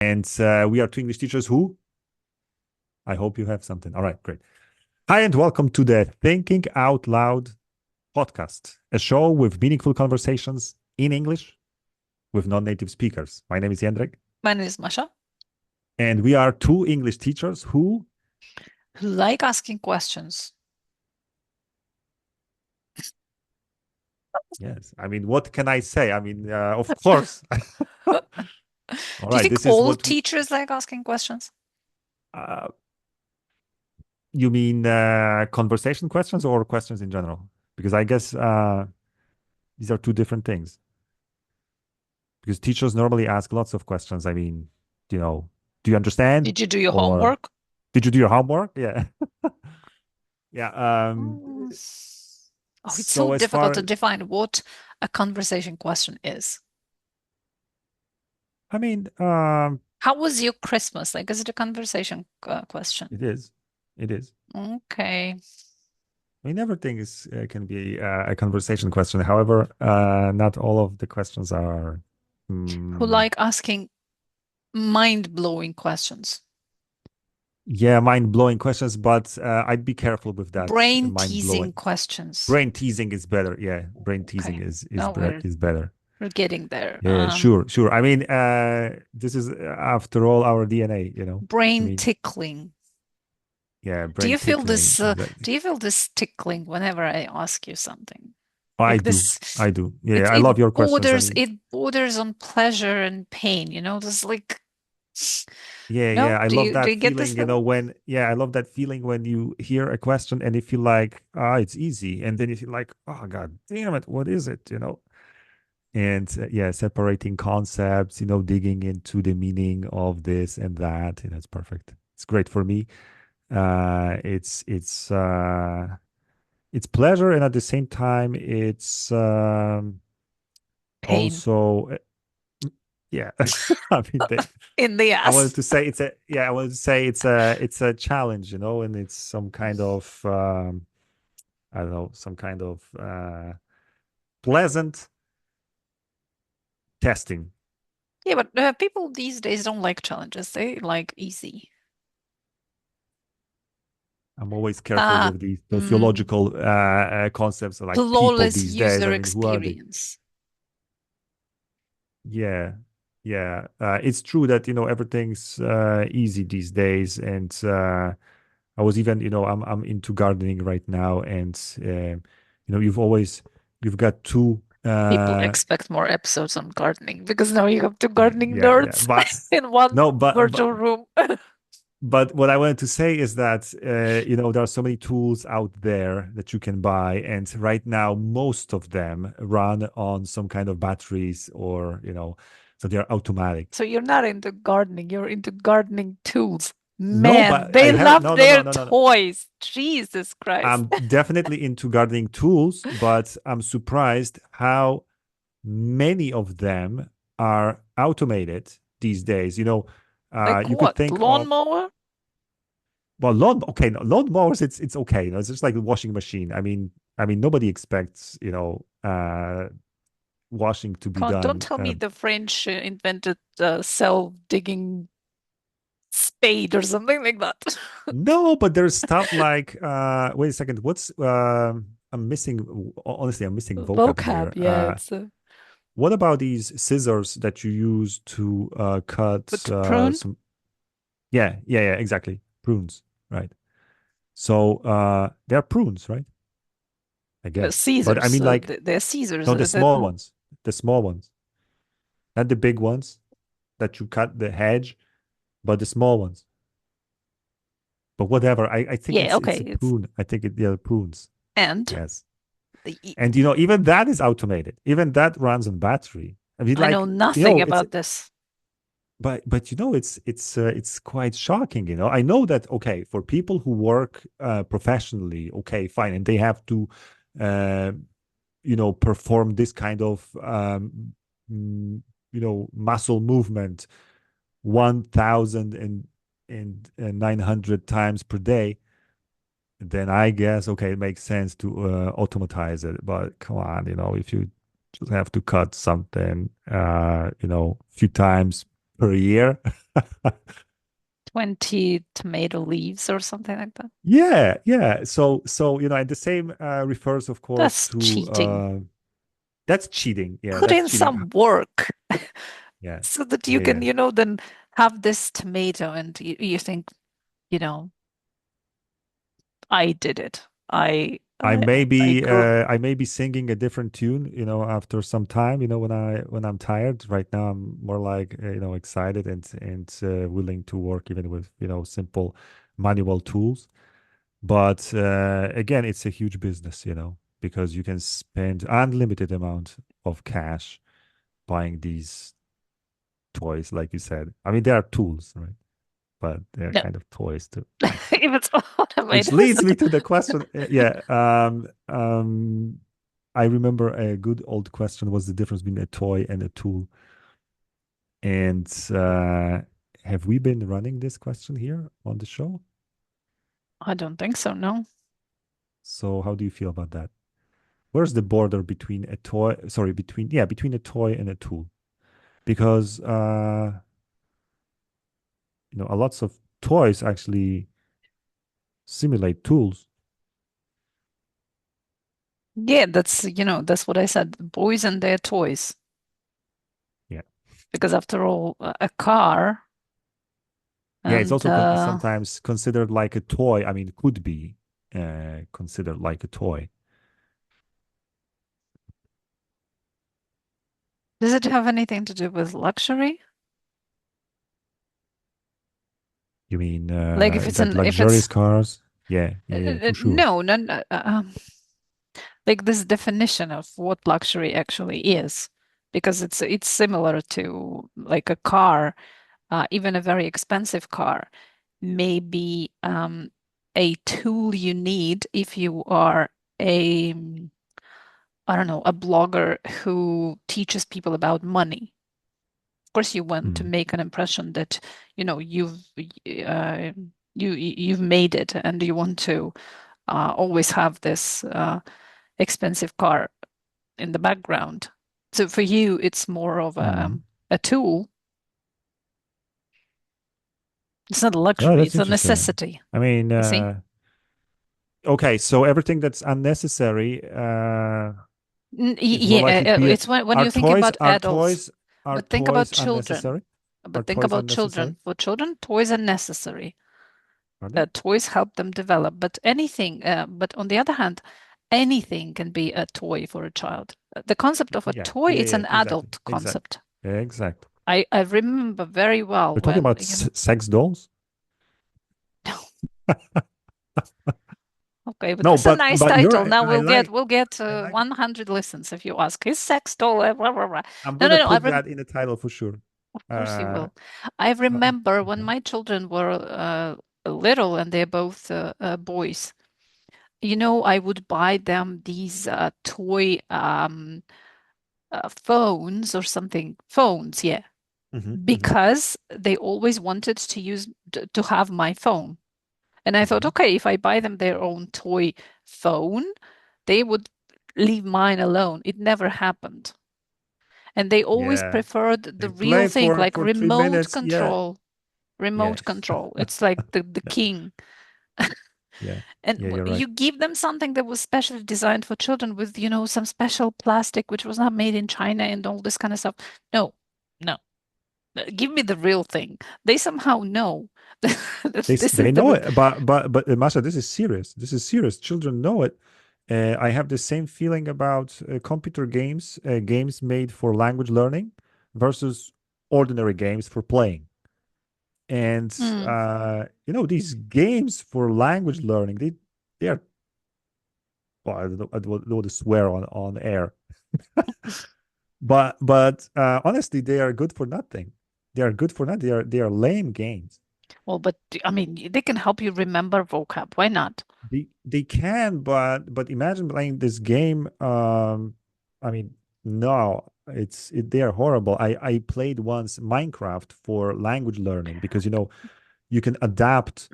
And we are two English teachers who I hope you have something. All right, great. Hi, and welcome to the Thinking Out Loud podcast, a show with meaningful conversations in English with non-native speakers. My name is Jędrek. My name is Masha. And we are two English teachers who like asking questions. Yes, I mean, what can I say? I mean, of course. All Do you right, think this is all what teachers like asking questions? uh, you mean conversation questions or questions in general? Because I guess these are two different things. Because teachers normally ask lots of questions. I mean, do you understand? Did you do your Or homework? did you do your homework? Yeah. Yeah. Mm. Oh, it's so So as difficult to far, define what a conversation question is. I mean, How was your Christmas? Like, is it a conversation question? it is. It is. Okay. I mean, everything is can be a conversation question. However, not all of the questions are. Who mm, like asking mind-blowing questions? yeah, mind-blowing questions, but I'd be careful with that. Brain-teasing Mind-blowing. questions. Brain teasing is better. Yeah, brain teasing Okay. is Now is better. we're getting there. Yeah, sure, sure. I mean, this is after all our DNA, I Brain mean, tickling. yeah, Do brain you feel tickling. this? Exactly. Do you feel this tickling whenever I ask you something? I Like do. this, I do. Yeah, it I it love your questions. I borders mean, it borders on pleasure and pain. This like yeah, no. yeah. I Do love you that get this feeling, feeling? I love that feeling when you hear a question and you feel like, it's easy. And then you feel like, oh, God damn it, what is it? And yeah, separating concepts, digging into the meaning of this and that. It's perfect. It's great for me. It's pleasure, and at the same time, it's Pain also, yeah. I mean, in the I wanted ass. to say it's a yeah, I wanted to say it's a challenge, and it's some kind of I don't know, some kind of pleasant testing. Yeah, but people these days don't like challenges. They like easy. I'm always careful Uh, with these mm, sociological concepts like people flawless these days. I user mean, who are they? experience. Yeah, yeah. It's true that everything's easy these days, and I was even I'm into gardening right now, and you've got two. People expect more episodes on gardening because now you have two gardening Yeah, yeah, nerds but in one no, virtual room. but what I wanted to say is that there are so many tools out there that you can buy, and right now most of them run on some kind of batteries, or so they're automatic. So you're not into gardening, you're into gardening tools. No, Man, but I they have love no, no, no, their no, no, no. toys. Jesus Christ. I'm definitely into gardening tools, but I'm surprised how many of them are automated these days. Like You could what? think of, Lawnmower? well, okay, no, lawn mowers, it's okay. It's just like a washing machine. I mean, nobody expects, washing to be Don't done. tell me the French invented self-digging spade or something like that. No, but there's stuff like, wait a second, I'm missing, honestly, I'm missing vocab Vocab, here. yeah, it's What about these scissors that you use to cut to prune. some? Yeah, yeah, yeah, exactly. Prunes, right? So they're prunes, right? I guess. But I Caesars, mean, like, they're Caesars. no, the small ones, not the big ones that you cut the hedge, but the small ones. But whatever, I think Yeah, it's okay. a It's prune. I think they're prunes. and Yes, the and even that is automated. Even that runs on battery. I mean, I know like, nothing it's about this. but it's quite shocking. I know that, okay, for people who work professionally, okay, fine, and they have to uh, perform this kind of mm, muscle movement 1,900 times per day, then I guess, okay, it makes sense to automatize it. But come on, if you just have to cut something a few times per year. 20 tomato leaves or something like that. Yeah, yeah. So and the same refers, of course, That's to cheating. that's cheating. Yeah, Put that's in cheating. some work Yeah, so that you yeah, can, yeah. then have this tomato and you think, you know, I did it. I grew. I may be singing a different tune, after some time, when I'm tired. Right now, I'm more like excited and willing to work even with simple manual tools. But again, it's a huge business, because you can spend unlimited amount of cash buying these toys, like you said. I mean, they are tools, right? But they're No, kind of toys too. if it's Which automated, leads me to the question. Yeah. I remember a good old question: what's the difference between a toy and a tool? And have we been running this question here on the show? I don't think so. No, So how do you feel about that? Where's the border between a toy? Sorry, between a toy and a tool? Because a lots of toys actually simulate tools. yeah, that's what I said. Boys and their toys, Yeah. because after all, a car Yeah, it's and also sometimes considered like a toy. I mean, could be considered like a toy. does it have anything to do with luxury? You mean Like if it's that an if luxurious it's cars? Yeah, yeah, yeah, for sure. no, no, no, like this definition of what luxury actually is, because it's similar to like a car, even a very expensive car may be a tool you need if you are a I don't know, a blogger who teaches people about money. Of course, you want to Mm. make an impression that uh, you've made it, and you want to always have this expensive car in the background. So for you, it's more of Mm. a tool. It's not a Oh, luxury, that's it's a interesting. necessity. I mean, You see? okay, so everything that's unnecessary is more likely Yeah, to be it's when you think about adults, are but think about toys children. unnecessary? Are But think toys about unnecessary? children. For children, toys are necessary. Are they? Toys help them develop, but on the other hand, anything can be a toy for a child. The concept of a Yeah, toy, yeah, it's yeah, an exactly, adult exactly, concept. exactly. I remember very well We're talking when, about sex dolls. okay, but No, this is a nice but you're title. Now we'll get I like. 100 listens if you ask. Is sex doll? Blah, blah, blah. I'm No, gonna no, no. put that in the title for sure. Of course you Uh, will. I remember when okay. my children were little and they're both boys. I would buy them these toy phones or something. Phones, yeah, Hmm. because they always wanted to to have my phone. And I thought, Hmm. okay, if I buy them their own toy phone, they would leave mine alone. It never happened. And they always Yeah. preferred They the real play thing, for like for 3 minutes. Yeah. Yeah. Remote control. It's like the king. Yeah. And Yeah. You're right. you give them something that was specially designed for children with, some special plastic which was not made in China and all this kind of stuff. No, no. Give me the real thing. They somehow know that this They is the know it, but Masha, this is serious. This is serious. Children know it. I have the same feeling about computer games, games made for language learning versus ordinary games for playing. And Mm. these games for language learning, they are, well, I don't want to swear on air, but honestly, they are good for nothing. They are good for nothing. They are lame games. Well, but I mean, they can help you remember vocab. Why not? They can, but imagine playing this game. I mean, no, they are horrible. I played once Minecraft for language learning because you can adapt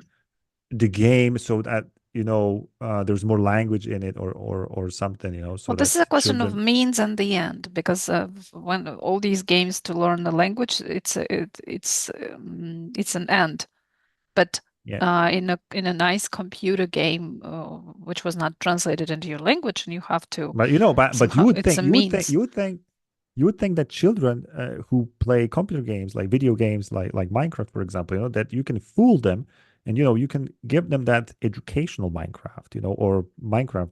the game so that there's more language in it, or something, Well, so this is a that question of children. means and the end, because when all these games to learn the language, it's an end. But Yeah. in a nice computer game, which was not translated into your language, and you have to But but somehow, it's a means. you would think that children who play computer games, like video games, like Minecraft, for example, that you can fool them, and you can give them that educational Minecraft, or Minecraft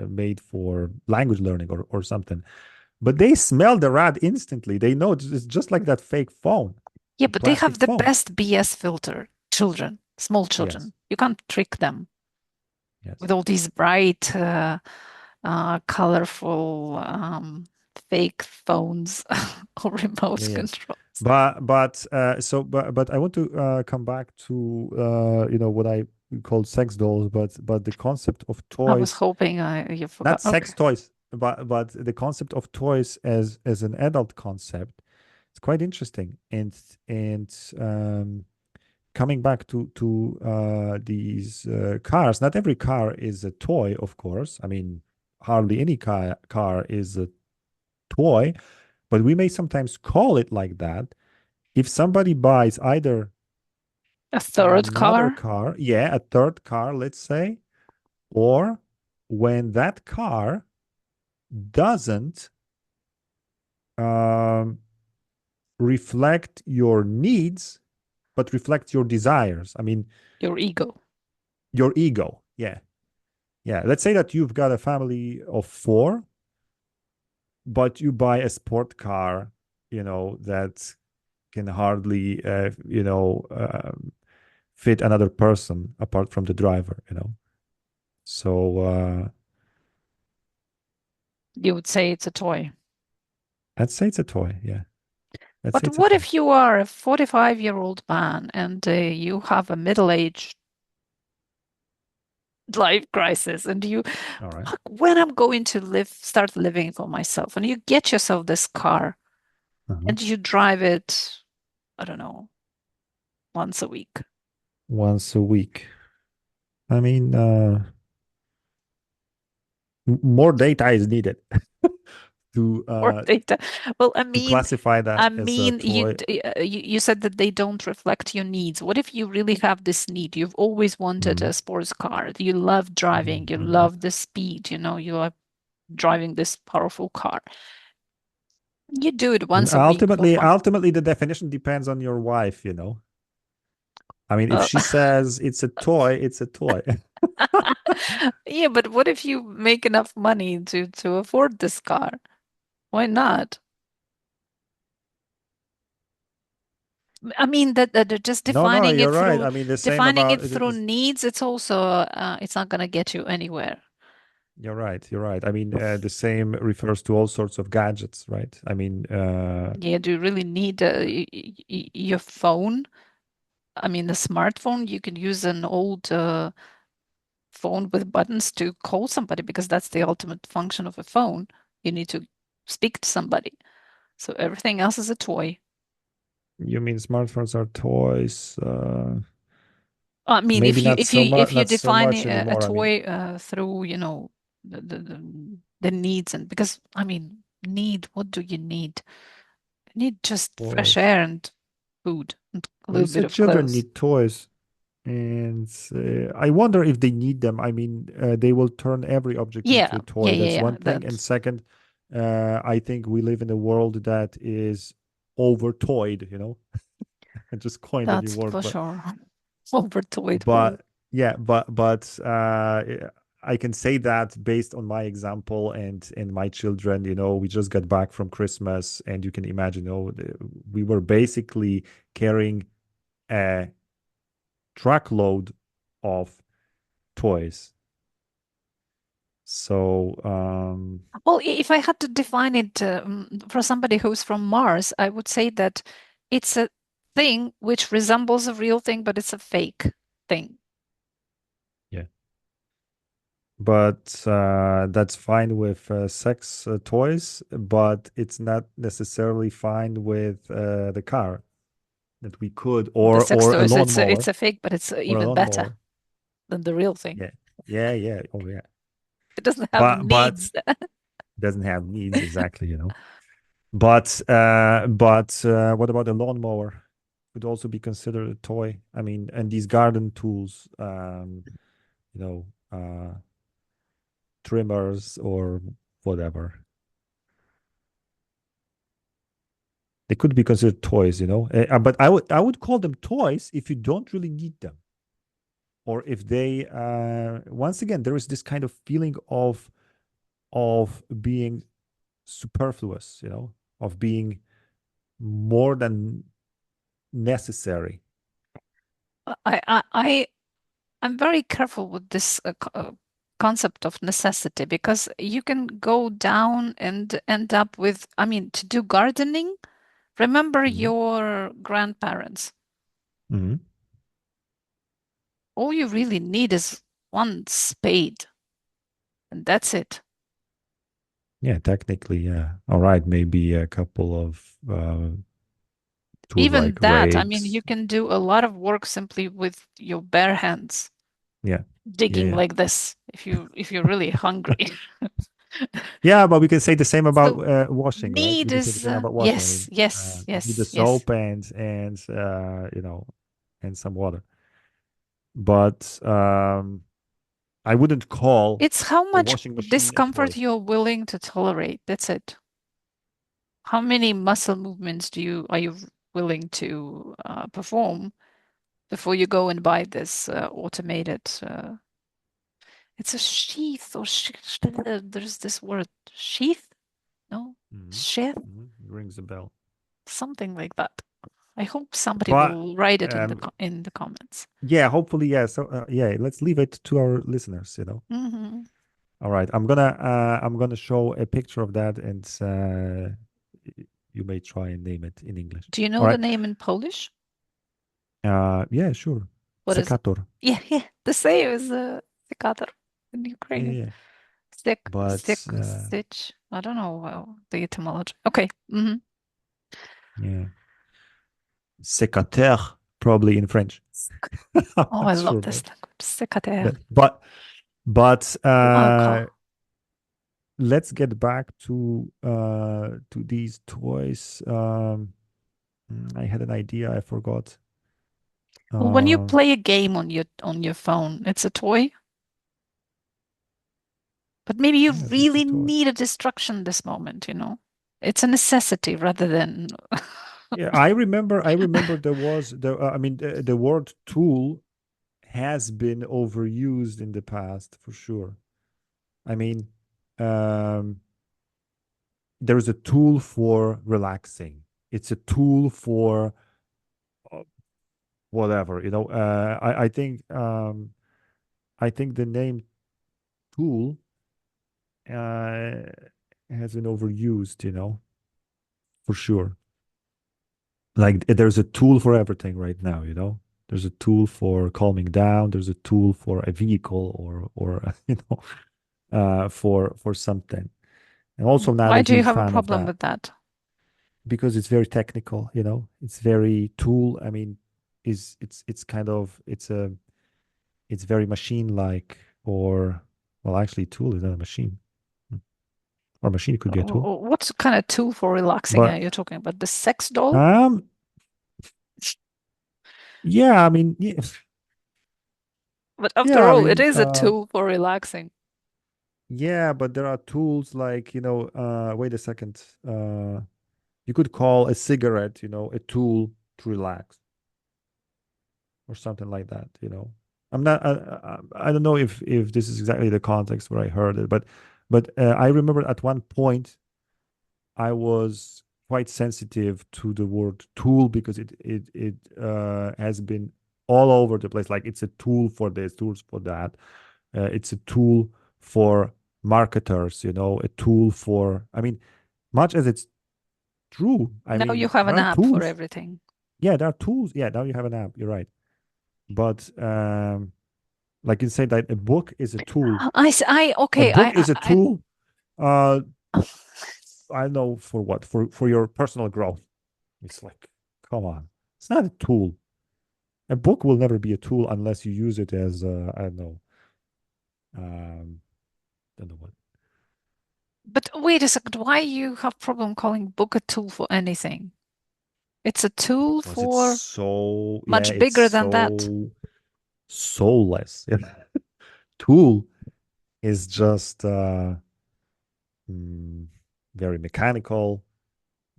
made for language learning, or something. But they smell the rat instantly. They know it's just like that fake phone, Yeah, but they plastic have the phone. best BS filter. Children, small Yes, children. You can't trick them with yes, all these bright, colorful, fake phones or yeah, remote yes. controls. But I want to come back to what I call sex dolls, but the concept of I was toys, hoping you not forgot. sex Okay. toys, but the concept of toys as an adult concept. It's quite interesting. And coming back to these cars, not every car is a toy, of course. I mean, hardly any car is a toy, but we may sometimes call it like that if somebody buys either A third another car, car, yeah, a third car, let's say, or when that car doesn't um, reflect your needs, but reflect your desires. I mean, your ego. your ego. Yeah. Yeah. Let's say that you've got a family of four, but you buy a sport car, that can hardly, fit another person apart from the driver. So You would say it's a toy. I'd say it's a toy. Yeah, I'd say But it's a what toy. if you are a 45-year-old man and you have a middle-aged life crisis and you, All right. when I'm going to start living for myself, and you get yourself this car Uh-huh. and you drive it, I don't know, once a week. Once a week. I mean, more data is needed to Or uh, data. Well, to classify I that as a mean, toy. you said that they don't reflect your needs. What if you really have this need? You've always wanted Mhm. a sports car. You love driving. You Mhm. love the speed. You love driving this powerful car. You do it And once a week for ultimately, fun. ultimately, the definition depends on your wife. I mean, if Uh, she says it's a toy, it's a toy. yeah, but what if you make enough money to afford this car? Why not? I mean that just No, no, defining it you're right. through I mean, the same about it is. needs, it's also it's not gonna get you anywhere. You're right. You're right. I mean, the same refers to all sorts of gadgets, right? I mean, Yeah, do you really need your phone? I mean, the smartphone, you can use an old phone with buttons to call somebody because that's the ultimate function of a phone. You need to speak to somebody. So everything else is a toy. you mean smartphones are toys? I mean, Maybe not so much. if you Not so define much a anymore. I mean, toy through, the needs, and because I mean, need, what do you need? You need just fresh toys. air and food and a Well, you little bit said of children clothes. need toys, and I wonder if they need them. I mean, they will turn every object into Yeah, a toy. That's yeah. one thing. And second, I think we live in a world that is over toyed. I just coined a new That's word, for but sure. Overtoyed world. but yeah, but I can say that based on my example and my children. We just got back from Christmas, and you can imagine, we were basically carrying a truckload of toys. So, Well, if I had to define it for somebody who's from Mars, I would say that it's a thing which resembles a real thing, but it's a fake thing. yeah, but that's fine with sex toys, but it's not necessarily fine with the car that we could, The or sex or a toys, lawnmower, it's a fake, but it's or a even better. lawnmower. than the real thing. Yeah. Yeah, yeah. Oh yeah. It doesn't have But needs. doesn't have needs exactly, you know. What about a lawnmower? Could also be considered a toy. I mean, and these garden tools, you know, trimmers or whatever. They could be considered toys, you know. But I would call them toys if you don't really need them, or if they once again there is this kind of feeling of being superfluous, you know, of being more than necessary. I I'm very careful with this concept of necessity because you can go down and end up with, I mean, to do gardening, remember Mhm. your grandparents. Mhm. All you really need is one spade, and that's it. Yeah, technically, yeah. All right, maybe a couple of tools Even like that, I mean, rakes. you can do a lot of work simply with your bare hands, Yeah, yeah, digging yeah. like this if you're really hungry. Yeah, but we can say the same about So washing, right? We need can say the is same about washing. I yes, mean, yes, you need the yes, yes. soap and you know, and some water. But I wouldn't call It's how a much washing machine a discomfort toy. you're willing to tolerate. That's it. How many muscle movements are you willing to perform before you go and buy this automated? It's a sheath or there's this word sheath? No, Hmm. sheath, Hmm. Rings a bell. something like that. I hope somebody But will write it in the um, in the comments. yeah, hopefully, yeah. So yeah, let's leave it to our listeners, you know. Hmm. All right, I'm gonna show a picture of that, and you may try and name it in English. Do you All know the right. name in Polish? Yeah, sure. What is it? Sekator. Yeah, yeah, the same as sekator in Yeah, Ukrainian. yeah, yeah. Stick, But stitch. I don't know the etymology. Okay. Hmm. yeah, sécateur probably in French. I'm Oh, I not love sure, this language. Sekater. but Laka. let's get back to these toys. I had an idea, I forgot. Well, when you Um, play a game on your phone, it's a toy, but maybe you yeah, that's a really toy. need a distraction this moment, you know? It's a necessity rather than Yeah, I remember I mean, the word tool has been overused in the past for sure. I mean, um, there's a tool for relaxing. It's a tool for uh, whatever, you know. I think the name tool uh, has been overused, you know, for sure. Like there's a tool for everything right now, you know. There's a tool for calming down. There's a tool for a vehicle or you know, for something. I'm also not a why do you huge have a fan of problem that with that? because it's very technical, you know. It's very tool. I mean, is it's kind of it's very machine like or well, actually, tool is not a machine. Hmm. Or machine could be a tool. What kind of tool for relaxing are But you talking about? The sex doll? um, yeah, I mean, yeah, But yeah, after I all, it mean, is a tool for relaxing. yeah, but there are tools like, you know, wait a second. You could call a cigarette, you know, a tool to relax or something like that, you know. I'm not, I don't know if this is exactly the context where I heard it, but I remember at one point I was quite sensitive to the word tool because it has been all over the place. Like it's a tool for this, tools for that. It's a tool for marketers, you know, a tool for. I mean, much as it's true. I Now you mean, have there an are app for tools. everything. Yeah, there are tools. Yeah, now you have an app. You're right. But like you say that a book is a tool. A Okay, book is a tool. Uh, I don't know for what for your personal growth. It's like, come on, it's not a tool. A book will never be a tool unless you use it as I um, don't know what. But wait a second, why you have problem calling book a tool for anything? It's a tool Because it's for so, yeah, much it's bigger than that. so soulless. Tool is just mm, very mechanical,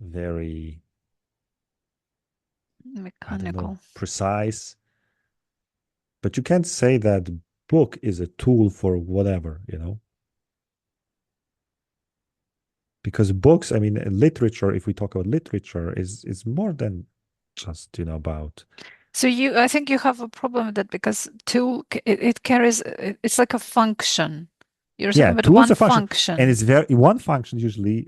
very, I don't know, Mechanical. precise. But you can't say that book is a tool for whatever. Because books, I mean, literature, if we talk about literature, is more than just, about. So I think you have a problem with that because tool, it carries, it's like a function. You're talking Yeah, about tool is one a function, and function, it's very one function usually,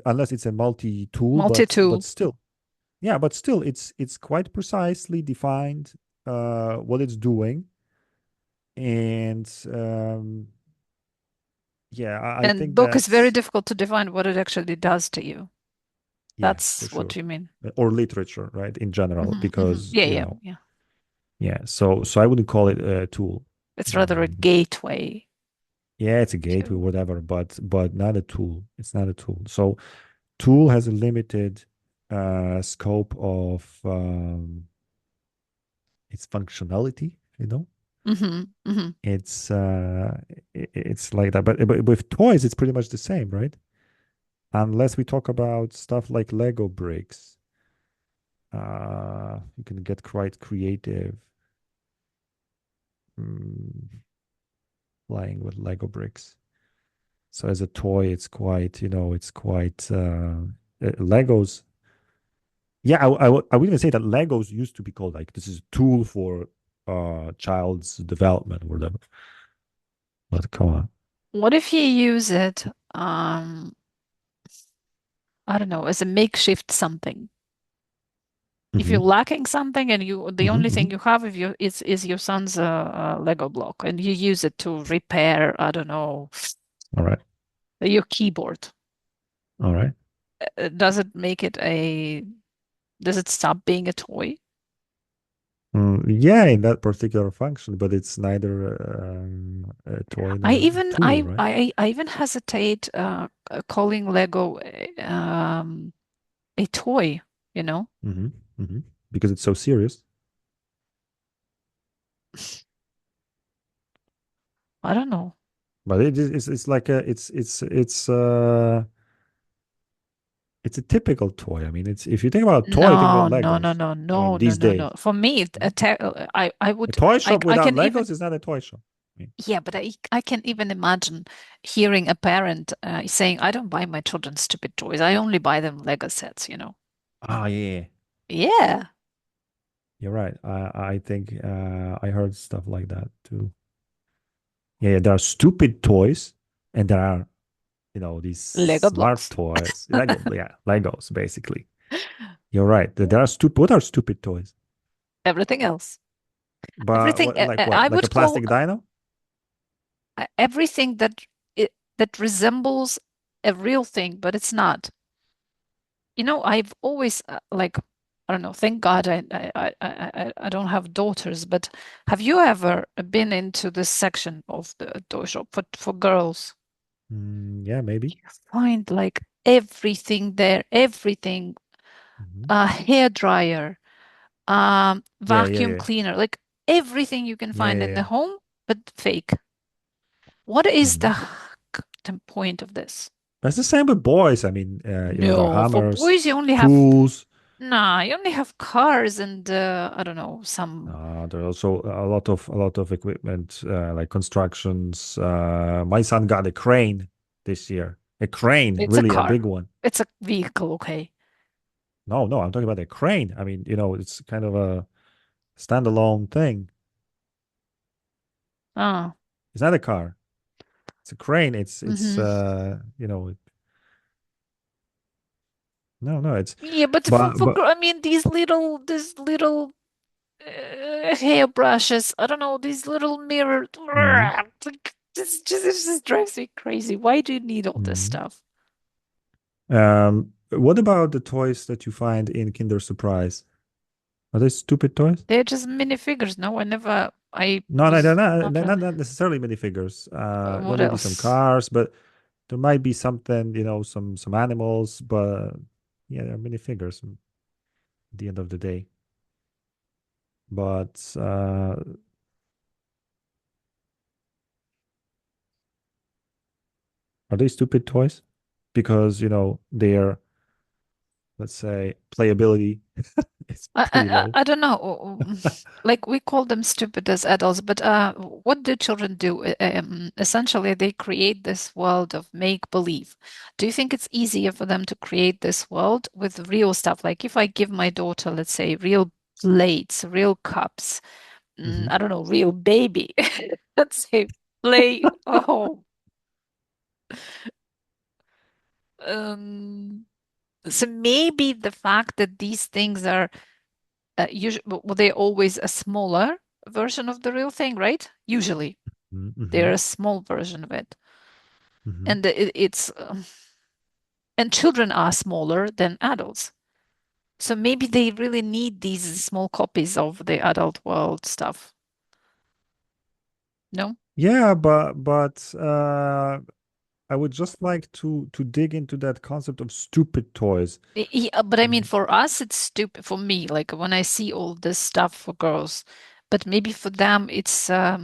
unless it's a multi-tool, but multi-tool. still, yeah, but still, it's quite precisely defined what it's doing, and yeah, I And think book is very that's difficult to define what it actually does to you. yeah, for That's what sure. you mean. Or literature, right, in general, because Yeah, yeah, yeah. yeah. So I wouldn't call it a tool. It's rather a Um, gateway yeah, it's a gateway, to. whatever, but not a tool. It's not a tool. So tool has a limited scope of its functionality. Hmm. Hmm. It's it's like that. But with toys, it's pretty much the same, right? Unless we talk about stuff like Lego bricks, you can get quite creative mm, playing with Lego bricks. So as a toy, it's quite Legos. Yeah, I would even say that Legos used to be called like this is a tool for child's development or whatever. But come on. What if you use it, um, I don't know, as a makeshift something? If you're Hmm. lacking something and the Hmm. only Hmm. thing you have is your son's Lego block, and you use it to repair, I don't know, All right. your keyboard. All right. Does it make it does it stop being a toy? Yeah, in that particular function, but it's neither a toy I nor a even tool, right? I even hesitate calling Lego a toy, you know? Hmm. Hmm. Because it's so serious. I don't know. But it's like it's a typical toy. I mean, it's if you think about a toy, think about No, no, no, Legos. no, I mean, no, no, these no, days. no. For me, Hmm? I A would toy shop I without can even Legos is not a toy shop. I mean, yeah, but I can even imagine hearing a parent saying, "I don't buy my children stupid toys. I only buy them Lego sets," you know? ah, yeah, Yeah, you're right. I think I heard stuff like that too. Yeah, yeah, there are stupid toys, and there are these Lego smart blocks. toys. Yeah, Legos basically. You're right. There are stupid. What are stupid toys? Everything else. But Everything what, like I what? Like a would call plastic dino? everything that resembles a real thing, but it's not. You know, I've always like I don't know. Thank God I don't have daughters, but have you ever been into this section of the toy shop for girls? Yeah, maybe. You find like everything there, everything, Hmm. hair dryer, Yeah, yeah, vacuum yeah, cleaner, like everything you can yeah, find yeah, in the yeah. home, but fake. What is Hmm. the point of this? That's the same with boys. I mean, there are No, for hammers, boys you only have tools. nah, you only have cars and I don't know, some There are also a lot of equipment like constructions. My son got a crane this year. A crane, it's a really a car. big one. It's a vehicle, okay. No, no, I'm talking about a crane. I mean, it's kind of a standalone thing. Ah. It's not a car. It's a crane. It's Mm-hmm. no, no, it's Yeah, but but I mean these little hairbrushes. I don't know, these little mirror. mm, This just drives me crazy. Why do you need all this mm. stuff? What about the toys that you find in Kinder Surprise? Are they stupid toys? They're just minifigures. No, I No, no, was not they're really. not necessarily minifigures. There What may be some else? cars, but there might be something, some animals, but yeah, they're minifigures at the end of the day. But are they stupid toys? Because, their, let's say, playability is pretty low. I don't know. Like we call them stupid as adults, but what do children do? Essentially, they create this world of make believe. Do you think it's easier for them to create this world with real stuff? Like if I give my daughter, let's say, real plates, real cups, Hmm. I don't know, real baby, let's say, play home. Um, so maybe the fact that these things are usually, well, they're always a smaller version of the real thing, right? Usually, they're Hmm. a small version of it, Hmm. and it's and children are smaller than adults. So maybe they really need these small copies of the adult world stuff. No? Yeah, but I would just like to dig into that concept of stupid toys. Yeah, but I mean, Mm. for us, it's stupid. For me, like when I see all this stuff for girls, but maybe for them, it's I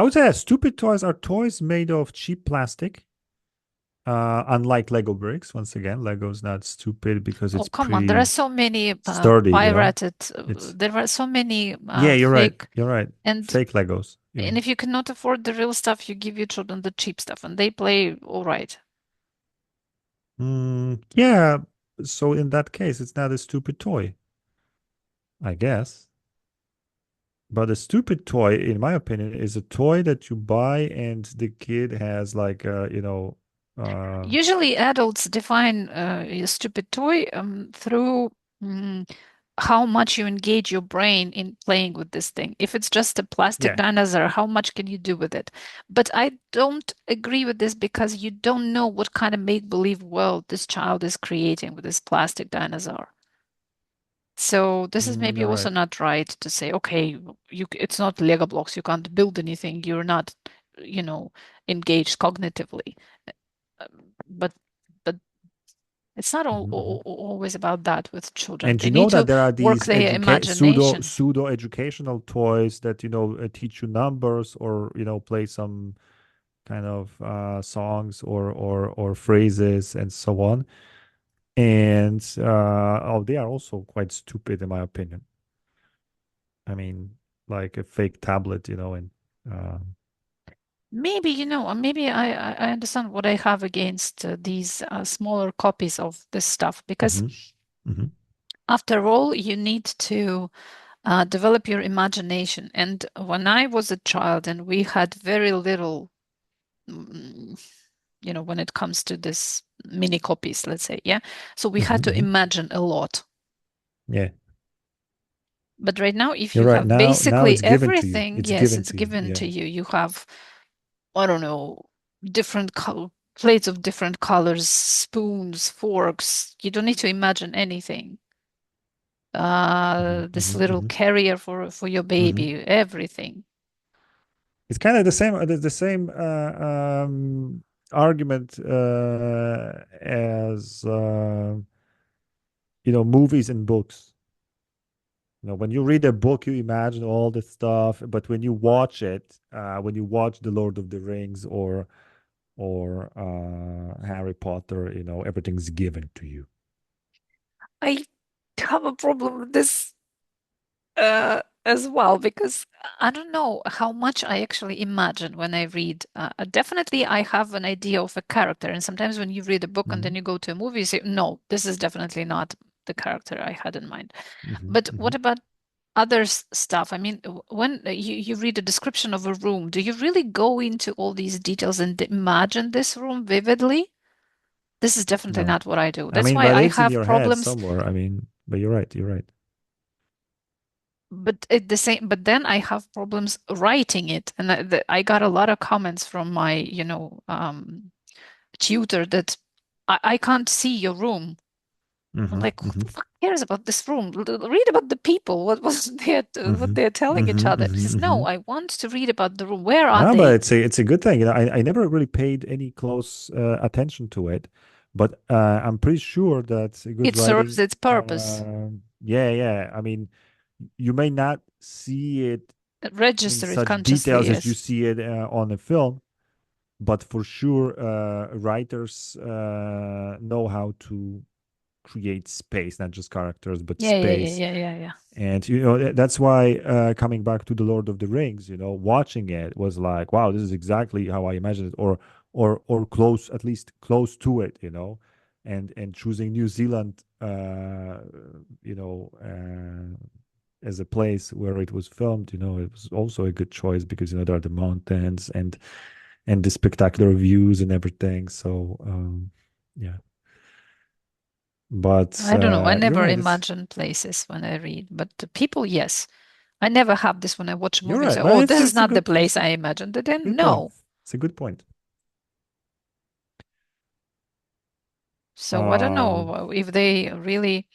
would say stupid toys are toys made of cheap plastic. Unlike Lego bricks, once again, Lego's not stupid because oh, it's come on. There are pretty so many sturdy, pirated, It's there are so many Yeah, you're right. fake, You're right. and Fake Legos, and even. if you cannot afford the real stuff, you give your children the cheap stuff and they play all right. Yeah. So in that case, it's not a stupid toy, I guess. But a stupid toy, in my opinion, is a toy that you buy and the kid has like uh Usually, adults define a stupid toy through how much you engage your brain in playing with this thing. If it's just a plastic yeah. dinosaur, how much can you do with it? But I don't agree with this because you don't know what kind of make-believe world this child is creating with this plastic dinosaur. So this is maybe All also right. not right to say, okay, it's not Lego blocks, you can't build anything, you're not, you know, engaged cognitively. But but it's not Mhm, mhm. always about that with children. And They you need know that to there are work these their educate imagination. pseudo educational toys that teach you numbers or play some kind of songs or phrases and so on. And they are also quite stupid in my opinion. I mean, like a fake tablet, and uh, Maybe, maybe I understand what I have against these smaller copies of this stuff because mhm, mhm. after all, you need to develop your imagination. And when I was a child and we had very little, mm, when it comes to this mini copies, let's say, yeah. So we Mhm, had to mhm. imagine a lot. Yeah, But right now, if you're you right. have Now basically it's given to you. everything, It's yes, given it's to you. given Yeah. to you. You have, I don't know, different plates of different colors, spoons, forks. You don't need to imagine anything. Mhm, This mhm, little mhm, carrier for your mhm. baby, everything. It's kind of the same argument as movies and books. When you read a book, you imagine all the stuff, but when you watch it, when you watch The Lord of the Rings or Harry Potter, everything's given to you. I have a problem with this as well because I don't know how much I actually imagine when I read. Definitely, I have an idea of a character, and sometimes when you read a book and then Hmm. you go to a movie, you say, "No, this is definitely not the character I had in mind." Hmm. But Hmm. what about other stuff? I mean, when you read a description of a room, do you really go into all these details and imagine this room vividly? This is definitely No, not what I do. I That's mean, why but I it's in have your head problems. somewhere. I mean, but you're right. You're right. But at the same, but then I have problems writing it, and I got a lot of comments from my, tutor that I can't see your room. I'm Mm-hmm. like, who Mm-hmm. the fuck cares about this room? Read about the people. What Mm-hmm. they're telling each Mm-hmm. other. He Mm-hmm. says, Mm-hmm. no, I want to read about the room. Where are No, but they? it's a good thing. I never really paid any close attention to it, but I'm pretty sure that a good It serves writing. its purpose. Yeah, yeah. I mean, you may not see it in Register it such consciously, details as you yes. see it on a film, but for sure, writers know how to create space, not just characters, but Yeah, yeah, yeah, space. yeah, yeah, yeah. And that's why coming back to the Lord of the Rings, watching it was like, wow, this is exactly how I imagined it, or close, at least close to it, and choosing New Zealand, as a place where it was filmed, it was also a good choice because there are the mountains and the spectacular views and everything. So yeah, but I don't know. I you're never right. imagine places when I read, but the people, yes. I never have this when I watch You're movies. right, but Oh, it's this is it's a not the good place I imagined it in. good point. No. It's a good point. So I don't Um, know if they really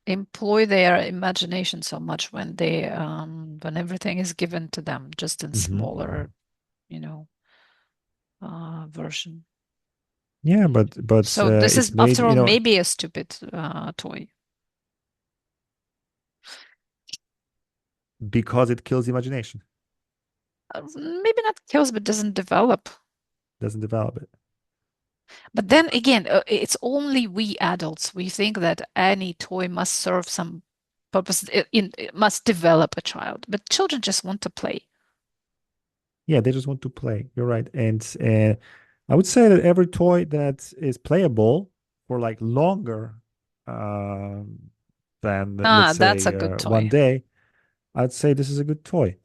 employ their imagination so much when everything is given to them just in mhm. smaller, you know, version. Yeah, but So this is, it's made, after all, maybe a stupid toy. because it kills imagination, Maybe not kills, but doesn't develop. doesn't develop it. But then again, it's only we adults. We think that any toy must serve some purpose. It must develop a child. But children just want to play. Yeah, they just want to play. You're right. And I would say that every toy that is playable for like longer um, than, let's Ah, that's a say, good one toy. day, I'd say this is a good toy.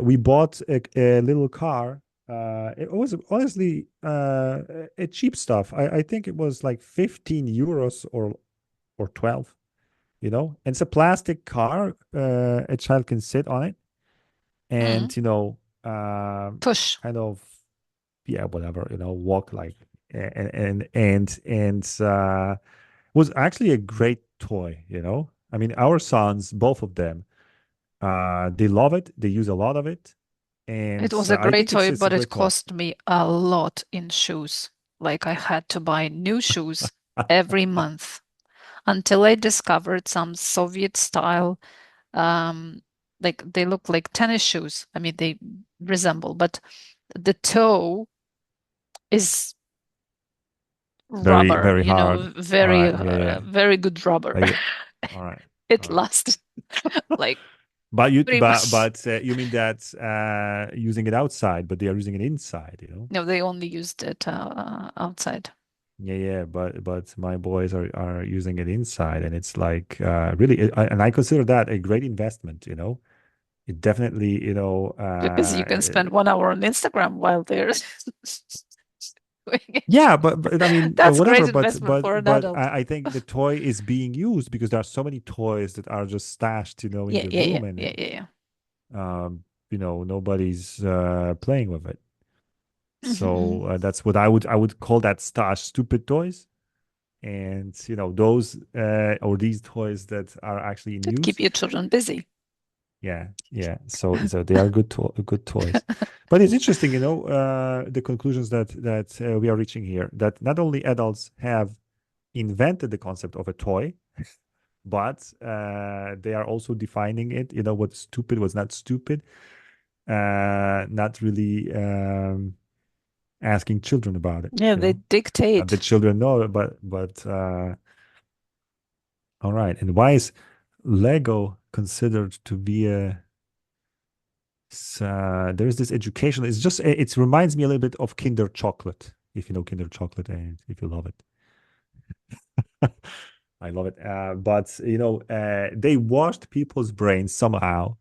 We bought a little car. It was honestly a cheap stuff. I think it was like 15 euros or 12, and it's a plastic car. A child can sit on it Mm. and, Push. kind of, yeah, whatever, walk like, and was actually a great toy, I mean, our sons, both of them, they love it. They use a lot of it. It And was a I great think it's toy, it's a but it great toy. cost me a lot in shoes. Like I had to buy new shoes every month until I discovered some Soviet style, um, like they look like tennis shoes. I mean, they resemble, but the toe is Very, rubber, very hard. All very, right. Yeah, yeah. very good rubber. Like, all right. It All right. lasted like But you, pretty but much. but you mean that using it outside, but they are using it inside? No, they only used it outside. Yeah, yeah. But my boys are using it inside, and it's like really, and I consider that a great investment. It definitely, Because you can spend 1 hour on Instagram while they're doing it. yeah, but I mean, That's great whatever. investment for an But adult. I think the toy is being used because there are so many toys that are just stashed, in Yeah, the yeah, yeah, room, and yeah, yeah, yeah. nobody's playing with it. Mhm. So that's what I would call that stash stupid toys, and those or these toys that are actually in To keep use. your children busy. Yeah, yeah. So they are good toys. But it's interesting, the conclusions that we are reaching here. That not only adults have invented the concept of a toy, but they are also defining it. What's stupid, what's not stupid. Not really asking children about it. Yeah, they The dictate children know, but all right. And why is Lego considered to be a there's this education. It reminds me a little bit of Kinder Chocolate, if you know Kinder Chocolate and if you love it. I love it. But they washed people's brains somehow,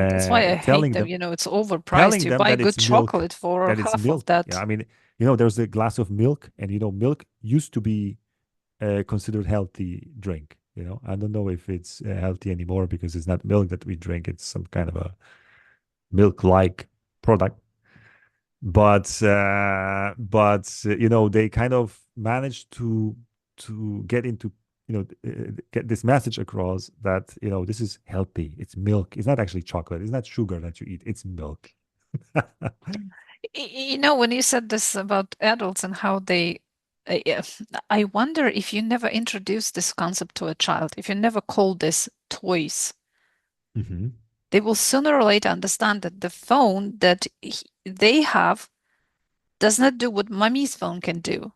That's why I hate telling them. them You know, it's overpriced. telling You them buy that good it's milk, chocolate for that it's half of milk. Yeah, that. I mean, there's a glass of milk, and milk used to be considered healthy drink. I don't know if it's healthy anymore because it's not milk that we drink. It's some kind of a milk-like product. But they kind of managed to get into, get this message across that, this is healthy. It's milk. It's not actually chocolate. It's not sugar that you eat. It's milk. When you said this about adults and how they, yeah, I wonder if you never introduced this concept to a child, if you never called this toys, Hmm. they will sooner or later understand that the phone that they have does not do what mommy's phone can do.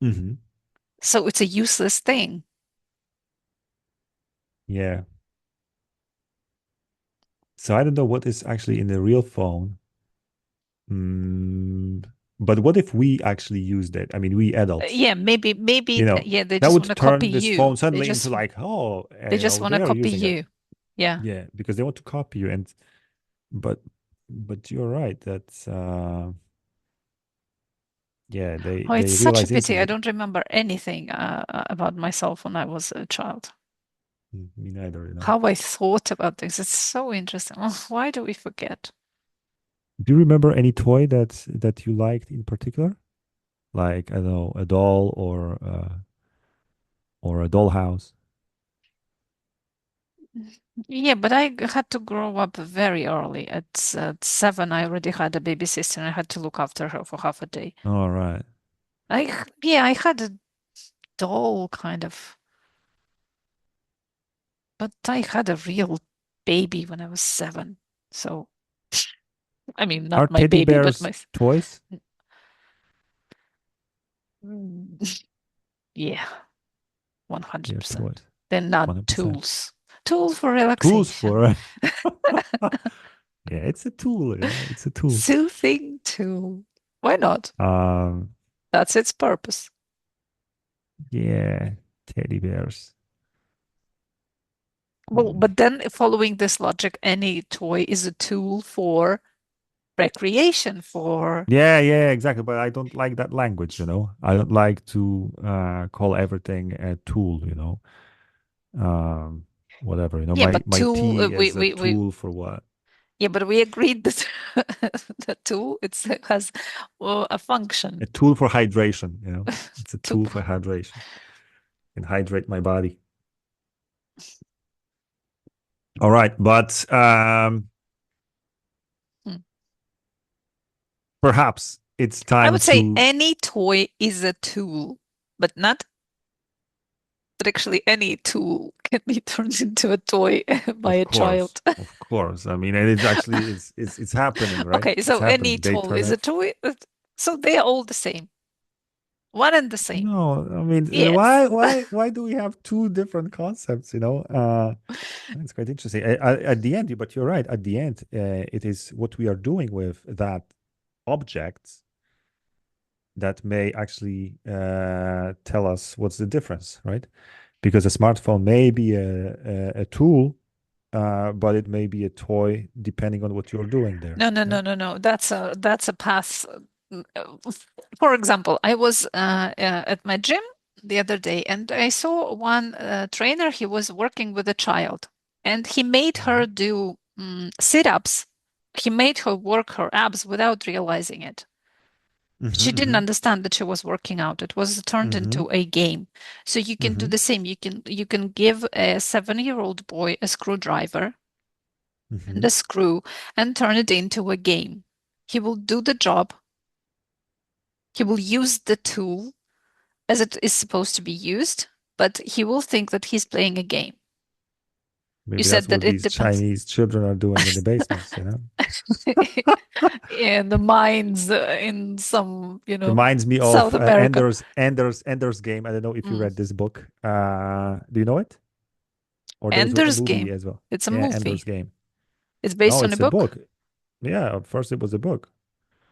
Hmm. So it's a useless thing. Yeah. So I don't know what is actually in the real phone. Mm, but what if we actually used it? I mean, we adults, Yeah, maybe, yeah, they that just want would to copy turn this you. phone suddenly into like, oh, They just want they to are copy using it. you. Yeah. Yeah, because they want to copy you. And but you're right. That's yeah, Oh, it's they such a realize pity. I instantly. don't remember anything about myself when I was a child. Me neither. How I thought about this. It's so interesting. Oh, why do we forget? Do you remember any toy that you liked in particular? Like, I don't know, a doll or a dollhouse? Yeah, but I had to grow up very early. At 7, I already had a baby sister and I had to look after her for half a day. All right. Yeah, I had a doll kind of, but I had a real baby when I was 7. So, I mean, Are not my teddy baby, but bears my, toys? Mm, yeah, They're 100%. toys. They're not 100%. tools. Tool for Tools relaxation. for yeah, it's a tool, it's a tool. Soothing tool. Why not? Um, That's its purpose. yeah, teddy bears. Well, Mm. but then following this logic, any toy is a tool for recreation, for Yeah, exactly. But I don't like that language. I don't like to call everything a tool. Um, whatever. yeah, My tea is a tool for what? yeah, but we agreed that the tool it has a A function tool for hydration. It's a to tool for hydration. And hydrate my body. All right, but Hmm. perhaps it's I time would say to, any toy is a tool, but not that actually any tool can be turned into a toy by of a course, child. of course. I mean, and it's actually it's happening, right? Okay, It's so any happening. They tool turn is a it. toy. So they are all the same. One and the same. No, I mean, Yes. why do we have two different concepts? It's quite interesting. At the end, but you're right. At the end, it is what we are doing with that object that may actually tell us what's the difference, right? Because a smartphone may be a tool, but it may be a toy depending on what you're doing there. No, no, Yeah. no, no, no. That's a path. For example, I was at my gym the other day and I saw one trainer. He was working with a child and he made her do sit-ups. He made her work her abs without realizing it. She didn't Hmm. understand that she was working out. It was turned Hmm. into a game. So you can do Hmm. the same. You can give a 7-year-old boy a screwdriver and Hmm. a screw and turn it into a game. He will do the job. He will use the tool as it is supposed to be used, but he will think that he's playing a game. You Maybe said that's that what it these depends. Chinese children are doing in the basements. In the mines in some, Reminds me South of America. Ender's Game. I don't know if you Mm. read this book. Do you know it? Or there was a Ender's movie Game. as well. It's a Yeah, Ender's movie. Game. It's based No, on a it's a book. book. Yeah, at first it was a book.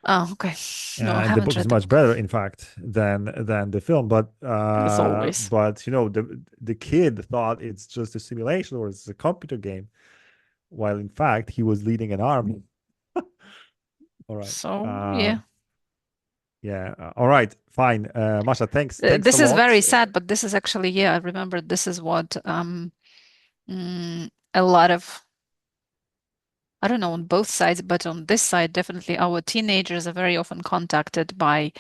Oh, okay. No, I And the haven't book is read the much book. better, in fact, than the film. But As always. the kid thought it's just a simulation or it's a computer game, while in fact he was leading an army. All right. So, yeah. Yeah. All right. Fine. Masha, thanks a This is lot. very sad, but this is actually, yeah, I remember this is what a lot of, I don't know, on both sides, but on this side, definitely our teenagers are very often contacted by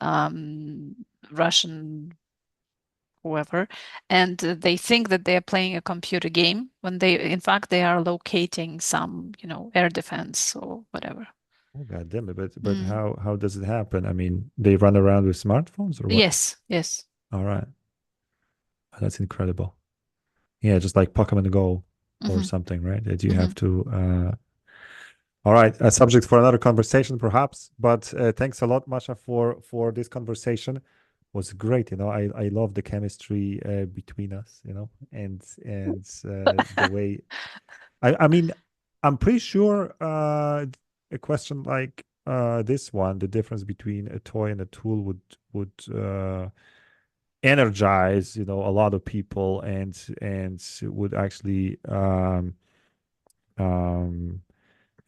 um, Russian whoever, and they think that they're playing a computer game when in fact, they are locating some, air defense or whatever. Oh, God damn it. But Mm. how does it happen? I mean, they run around with smartphones or what? Yes, yes. All right. Oh, that's incredible. Yeah, just like Pokemon Go or Hmm. something, right? That you Hmm. have to all right, a subject for another conversation, perhaps. But thanks a lot, Masha, for this conversation. It was great. I love the chemistry between us. And the way I mean, I'm pretty sure a question like this one, the difference between a toy and a tool would energize a lot of people and would actually um,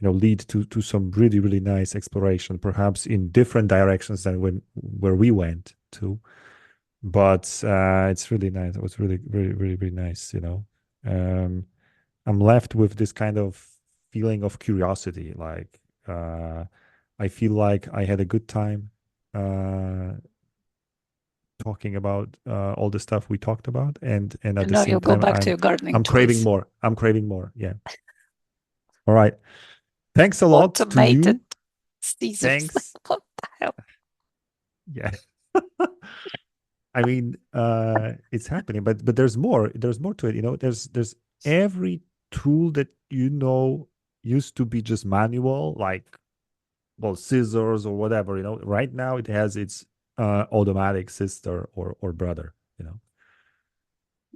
lead to some really really nice exploration, perhaps in different directions than where we went to. But it's really nice. It was really really really really nice. I'm left with this kind of feeling of curiosity, like I feel like I had a good time uh talking about all the stuff we talked about, and at And the now same you'll go time back to i'm your gardening i'm craving toys. more. I'm craving more. Yeah. All right. Thanks a lot to Automated you. Caesars. Thanks. What the hell? Yeah. I mean, it's happening, but there's more. There's more to it. There's every tool that used to be just manual, like, well, scissors or whatever. Right now it has its automatic sister or brother.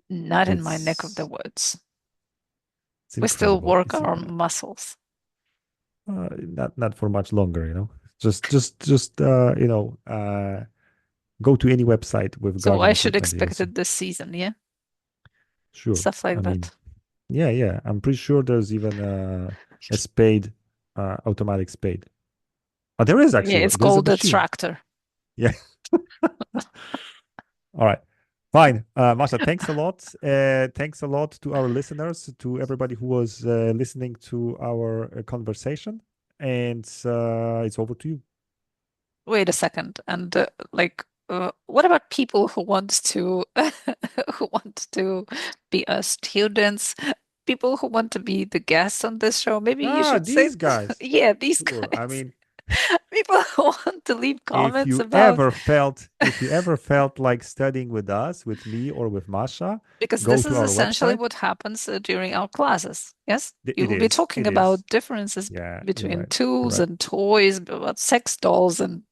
Not in my neck of the It's woods. it's We still incredible. work It's our incredible. muscles. Not for much longer. Just go to any website with So I garden should equipment. You'll expect see. it this season, yeah? Sure. Stuff I like mean, that. yeah, yeah. I'm pretty sure there's even a spade, automatic spade. Oh, there is Yeah, actually. it's There's a called a machine. tractor. Yeah. All right. Fine. Masha, thanks a lot. Thanks a lot to our listeners, to everybody who was listening to our conversation. And it's over to you. Wait a second. And what about people who want to who want to be students, people who want to be the guests on this show? Maybe you Ah, should say, these guys. yeah, these Sure. I guys. mean, People who want to leave if comments you about, ever felt if you ever felt like studying with us, with me or with Masha, because go this to is our essentially website. what happens during our classes. Yes, you It will be is. talking It is. about differences Yeah, you're between right. You're tools right. and toys, about sex dolls and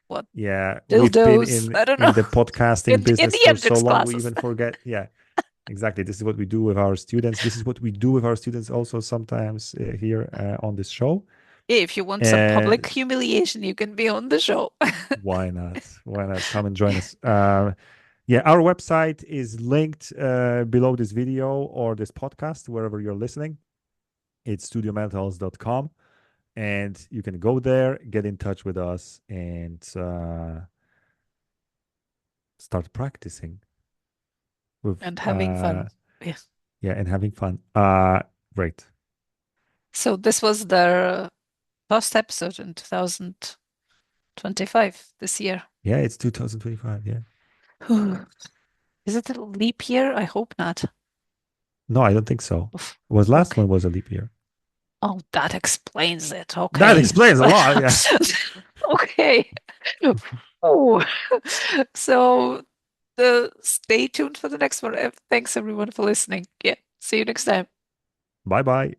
what Yeah, we've been dildos. in I don't know. in the podcasting In business the for so ethics long we classes. even forget. Yeah, exactly. This is what we do with our students. This is what we do with our students also sometimes here on this show. Yeah, if you want some public And humiliation, you can be on the show. why not? Why not? Come and join us. Yeah, our website is linked below this video or this podcast, wherever you're listening. It's studiomentals.com. And you can go there, get in touch with us, and start practicing with And having fun. Yeah. yeah, and having fun. Great. So this was the first episode in 2025 this year. Yeah, it's 2025. Yeah. Is it a leap year? I hope not. No, I don't think so. Oof. Was last Okay. one was a leap year. Oh, that explains it. That Okay. explains a lot. Yeah. Okay. Oh, so stay tuned for the next one. Thanks everyone for listening. Yeah. See you next time. Bye bye.